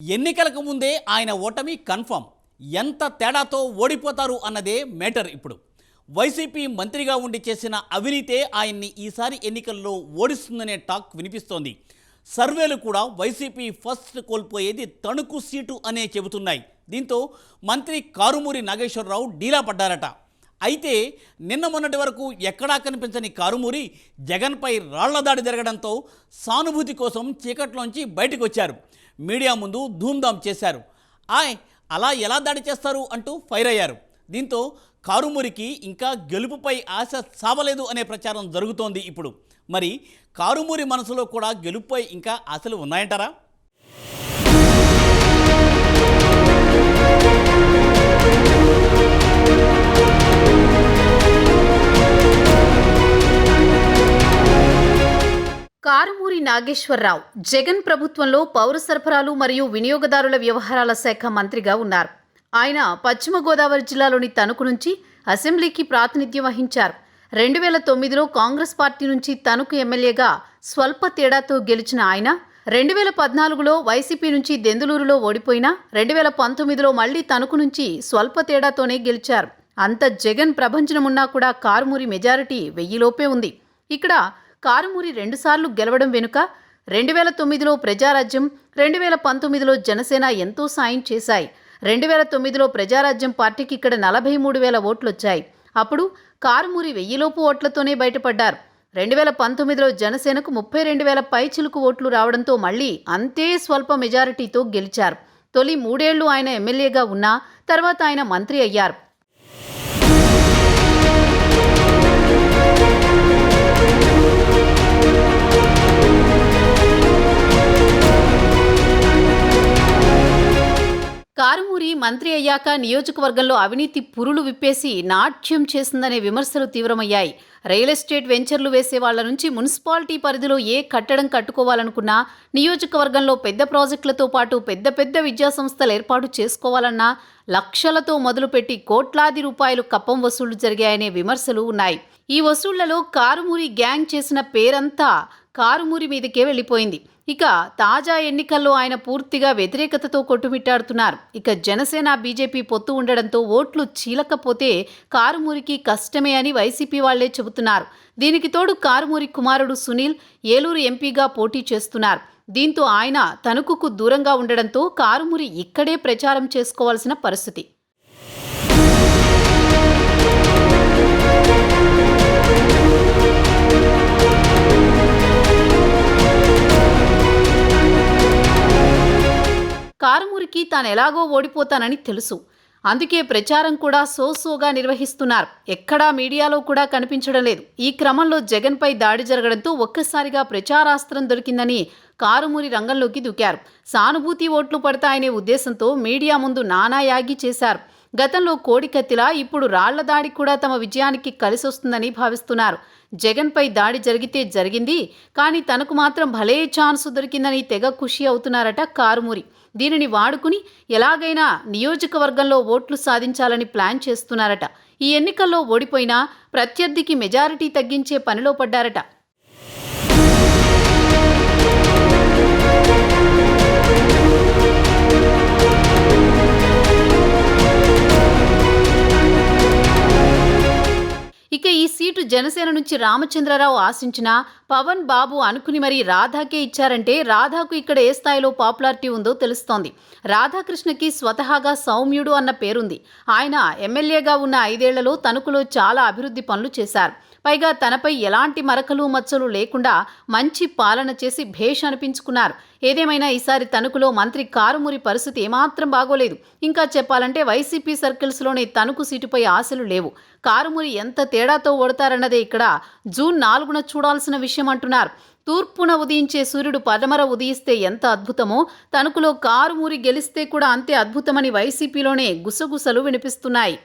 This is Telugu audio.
ఎన్నికలకు ముందే ఆయన ఓటమి కన్ఫర్మ్. ఎంత తేడాతో ఓడిపోతారు అన్నదే మేటర్ ఇప్పుడు. వైసీపీ మంత్రిగా ఉండి చేసిన అవినీతే ఆయన్ని ఈసారి ఎన్నికల్లో ఓడిస్తుందనే టాక్ వినిపిస్తోంది. సర్వేలు కూడా వైసీపీ ఫస్ట్ కోల్పోయేది తణుకు సీటు అనే చెబుతున్నాయి. దీంతో మంత్రి కారుమూరి నాగేశ్వరరావు డీలా పడ్డారట. అయితే నిన్న మొన్నటి వరకు ఎక్కడా కనిపించని కారుమూరి జగన్పై రాళ్లదాడి జరగడంతో సానుభూతి కోసం చీకట్లోంచి బయటకు వచ్చారు. మీడియా ముందు ధూమ్ధాం చేశారు. అలా ఎలా దాడి చేస్తారు అంటూ ఫైర్ అయ్యారు. దీంతో కారుమూరికి ఇంకా గెలుపుపై ఆశ సావలేదు అనే ప్రచారం జరుగుతోంది ఇప్పుడు. మరి కారుమూరి మనసులో కూడా గెలుపుపై ఇంకా ఆశలు ఉన్నాయంటారా? కారుమూరి నాగేశ్వరరావు జగన్ ప్రభుత్వంలో పౌర సరఫరాలు మరియు వినియోగదారుల వ్యవహారాల శాఖ మంత్రిగా ఉన్నారు. ఆయన పశ్చిమ గోదావరి జిల్లాలోని తణుకు నుంచి అసెంబ్లీకి ప్రాతినిధ్యం వహించారు. 2009లో కాంగ్రెస్ పార్టీ నుంచి తణుకు ఎమ్మెల్యేగా స్వల్ప తేడాతో గెలిచిన ఆయన 2014లో వైసీపీ నుంచి దెందులూరులో ఓడిపోయినా 2019లో మళ్లీ తణుకు నుంచి స్వల్ప తేడాతోనే గెలిచారు. అంత జగన్ ప్రభంజనమున్నా కూడా కారుమూరి మెజారిటీ 1000 లోపే ఉంది. ఇక్కడ కారుమూరి 2 సార్లు గెలవడం వెనుక 2009లో ప్రజారాజ్యం, 2019లో జనసేన ఎంతో సాయం చేశాయి. 2009లో ప్రజారాజ్యం పార్టీకి ఇక్కడ 43,000 ఓట్లొచ్చాయి. అప్పుడు కారుమూరి 1000 లోపు ఓట్లతోనే బయటపడ్డారు. 2019లో జనసేనకు 32,000 పైచిలుకు ఓట్లు రావడంతో మళ్లీ అంతే స్వల్ప మెజారిటీతో గెలిచారు. తొలి 3 ఏళ్లు ఆయన ఎమ్మెల్యేగా ఉన్నా తర్వాత ఆయన మంత్రి అయ్యారు. కారుమూరి మంత్రి అయ్యాక నియోజకవర్గంలో అవినీతి పురులు విప్పేసి నాట్యం చేసిందనే విమర్శలు తీవ్రమయ్యాయి. రియల్ ఎస్టేట్ వెంచర్లు వేసే వాళ్ల నుంచి మున్సిపాలిటీ పరిధిలో ఏ కట్టడం కట్టుకోవాలనుకున్నా, నియోజకవర్గంలో పెద్ద ప్రాజెక్టులతో పాటు పెద్ద పెద్ద విద్యాసంస్థలు ఏర్పాటు చేసుకోవాలన్నా లక్షలతో మొదలుపెట్టి కోట్లాది రూపాయలు కప్పం వసూళ్లు జరిగాయనే విమర్శలు ఉన్నాయి. ఈ వసూళ్లలో కారుమూరి గ్యాంగ్ చేసిన పేరంతా కారుమూరి మీదకే వెళ్లిపోయింది. ఇక తాజా ఎన్నికల్లో ఆయన పూర్తిగా వ్యతిరేకతతో కొట్టుమిట్టాడుతున్నారు. ఇక జనసేన బీజేపీ పొత్తు ఉండడంతో ఓట్లు చీలకపోతే కారుమూరికి కష్టమే అని వైసీపీ వాళ్లే చెబుతున్నారు. దీనికి తోడు కారుమూరి కుమారుడు సునీల్ ఏలూరు ఎంపీగా పోటీ చేస్తున్నారు. దీంతో ఆయన తణుకుకు దూరంగా ఉండడంతో కారుమూరి ఇక్కడే ప్రచారం చేసుకోవాల్సిన పరిస్థితి. కారుమూరికి తాను ఎలాగో ఓడిపోతానని తెలుసు. అందుకే ప్రచారం కూడా సోగా నిర్వహిస్తున్నారు. ఎక్కడా మీడియాలో కూడా కనిపించడం లేదు. ఈ క్రమంలో జగన్పై దాడి జరగడంతో ఒక్కసారిగా ప్రచారాస్త్రం దొరికిందని కారుమూరి రంగంలోకి దూకారు. సానుభూతి ఓట్లు పడతాయనే ఉద్దేశంతో మీడియా ముందు నానా యాగి చేశారు. గతంలో కోడికత్తిలా ఇప్పుడు రాళ్ల దాడి కూడా తమ విజయానికి కలిసొస్తుందని భావిస్తున్నారు. జగన్పై దాడి జరిగితే జరిగింది, కానీ తనకు మాత్రం భలే ఛాన్సు దొరికిందని తెగ ఖుషి అవుతున్నారట కారుమూరి. దీనిని వాడుకుని ఎలాగైనా నియోజకవర్గంలో ఓట్లు సాధించాలని ప్లాన్ చేస్తున్నారట. ఈ ఎన్నికల్లో ఓడిపోయినా ప్రత్యర్థికి మెజారిటీ తగ్గించే పనిలో పడ్డారట. ఇక ఈ సీటు జనసేన నుంచి రామచంద్రరావు ఆశించినా పవన్ బాబు అనుకుని మరీ రాధాకే ఇచ్చారంటే రాధాకు ఇక్కడ ఏ స్థాయిలో పాపులారిటీ ఉందో తెలుస్తోంది. రాధాకృష్ణకి స్వతహాగా సౌమ్యుడు అన్న పేరుంది. ఆయన ఎమ్మెల్యేగా ఉన్న 5 ఏళ్లలో తణుకులో చాలా అభివృద్ధి పనులు చేశారు. పైగా తనపై ఎలాంటి మరకలు మచ్చలు లేకుండా మంచి పాలన చేసి భేష్ అనిపించుకున్నారు. ఏదేమైనా ఈసారి తణుకులో మంత్రి కారుమూరి పరిస్థితి ఏమాత్రం బాగోలేదు. ఇంకా చెప్పాలంటే వైసీపీ సర్కిల్స్లోనే తణుకు సీటుపై ఆశలు లేవు. కారుమూరి ఎంత తేడాతో ఓడతారన్నదే ఇక్కడ జూన్ 4న చూడాల్సిన విషయం అంటున్నారు. తూర్పున ఉదయించే సూర్యుడు పడమర ఉదయిస్తే ఎంత అద్భుతమో తణుకులో కారుమూరి గెలిస్తే కూడా అంతే అద్భుతమని వైసీపీలోనే గుసగుసలు వినిపిస్తున్నాయి.